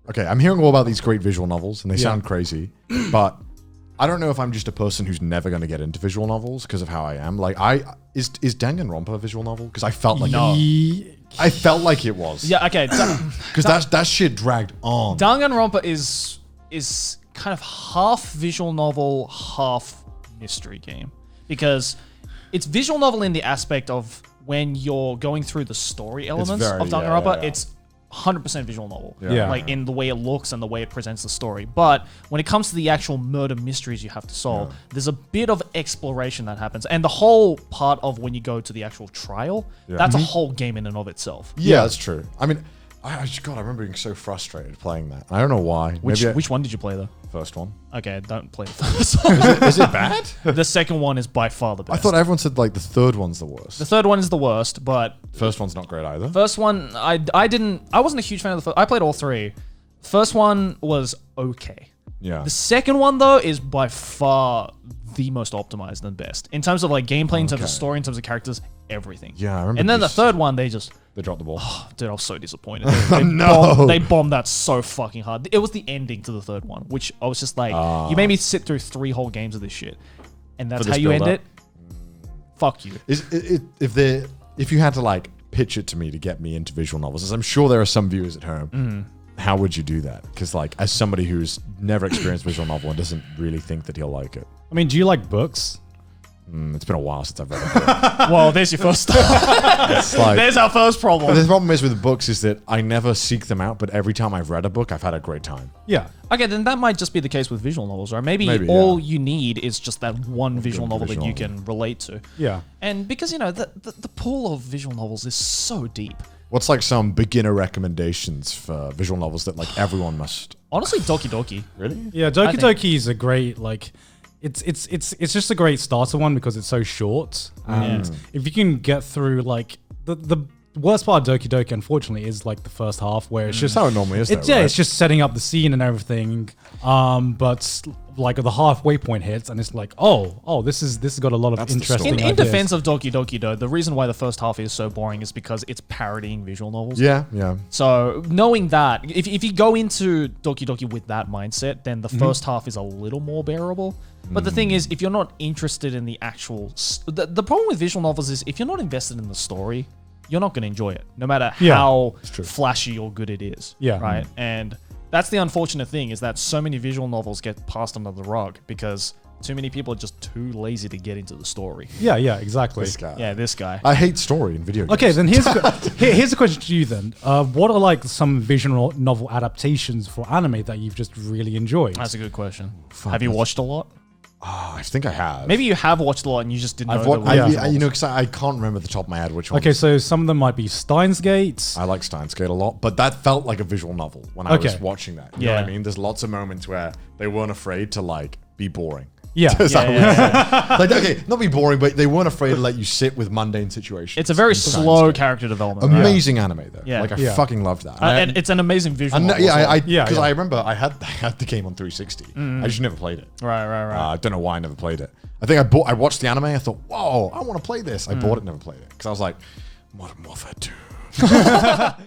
okay, I'm hearing all about these great visual novels, and they sound crazy, but I don't know if I'm just a person who's never going to get into visual novels because of how I am. Like, is Danganronpa a visual novel? Because I felt like I felt like it was. Yeah, okay. Because that shit dragged on. Danganronpa is kind of half visual novel, half mystery game. Because it's visual novel in the aspect of when you're going through the story elements of Danganronpa, it's 100% visual novel. Like in the way it looks and the way it presents the story. But when it comes to the actual murder mysteries you have to solve, there's a bit of exploration that happens. And the whole part of when you go to the actual trial, that's a whole game in and of itself. Yeah, that's true. I mean, I remember being so frustrated playing that. I don't know why. Which one did you play though? First one. Okay, don't play the first one. Is it bad? The second one is by far the best. I thought everyone said like the third one's the worst. The third one is the worst, but First one's not great either. first one, I wasn't a huge fan of the first. I played all three. First one was okay. Yeah. The second one though is by far the most optimized and best in terms of like gameplay, in terms of story, in terms of characters, everything. Yeah, I remember. And then the third one, they dropped the ball. Dude, I was so disappointed. They bombed that so fucking hard. It was the ending to the third one, which I was just like, you made me sit through 3 whole games of this shit, and that's how you end it. Fuck you. If you had to like pitch it to me to get me into visual novels, as I'm sure there are some viewers at home, how would you do that? Because like, as somebody who's never experienced visual novel and doesn't really think that he'll like it. I mean, do you like books? It's been a while since I've read a book. Well, there's your first. There's our first problem. The problem is with books is that I never seek them out, but every time I've read a book, I've had a great time. Yeah. Okay, then that might just be the case with visual novels, right? Maybe all you need is just that one visual novel that you can relate to. Yeah. And because, you know, the pool of visual novels is so deep. What's like some beginner recommendations for visual novels that like everyone must? Honestly, Doki Doki. Really? Yeah, Doki Doki is a great, like, it's just a great starter one because it's so short. And if you can get through, like, the worst part of Doki Doki, unfortunately, is like the first half where it's just how it normally is. It's just setting up the scene and everything. But like the halfway point hits and it's like, this has got a lot of interesting In defense of Doki Doki, though, the reason why the first half is so boring is because it's parodying visual novels. Yeah, yeah. So knowing that, if you go into Doki Doki with that mindset, then the first half is a little more bearable. But the thing is, if you're not interested in the actual... The problem with visual novels is if you're not invested in the story, you're not going to enjoy it, no matter how flashy or good it is. Yeah. Right? And that's the unfortunate thing, is that so many visual novels get passed under the rug because too many people are just too lazy to get into the story. Yeah, exactly. This guy. I hate story in video games. Okay, then here's a question to you then. What are like some visual novel adaptations for anime that you've just really enjoyed? That's a good question. Have you watched a lot? Oh, I think I have. Maybe you have watched a lot and you just didn't know. Because I can't remember the top of my head which one. Okay, so some of them might be Steins Gate. I like Steins Gate a lot, but that felt like a visual novel when I was watching that. You know what I mean? There's lots of moments where they weren't afraid to like be boring. Yeah. Like, okay, not be boring, but they weren't afraid to let you sit with mundane situations. It's a very slow character development. Amazing anime though. Yeah. Like I fucking loved that. And it's an amazing visual novel. Because I remember I had the game on 360. I just never played it. Right. I don't know why I never played it. I think I watched the anime. I thought, whoa, I want to play this. I bought it, never played it because I was like, Modern Warfare 2.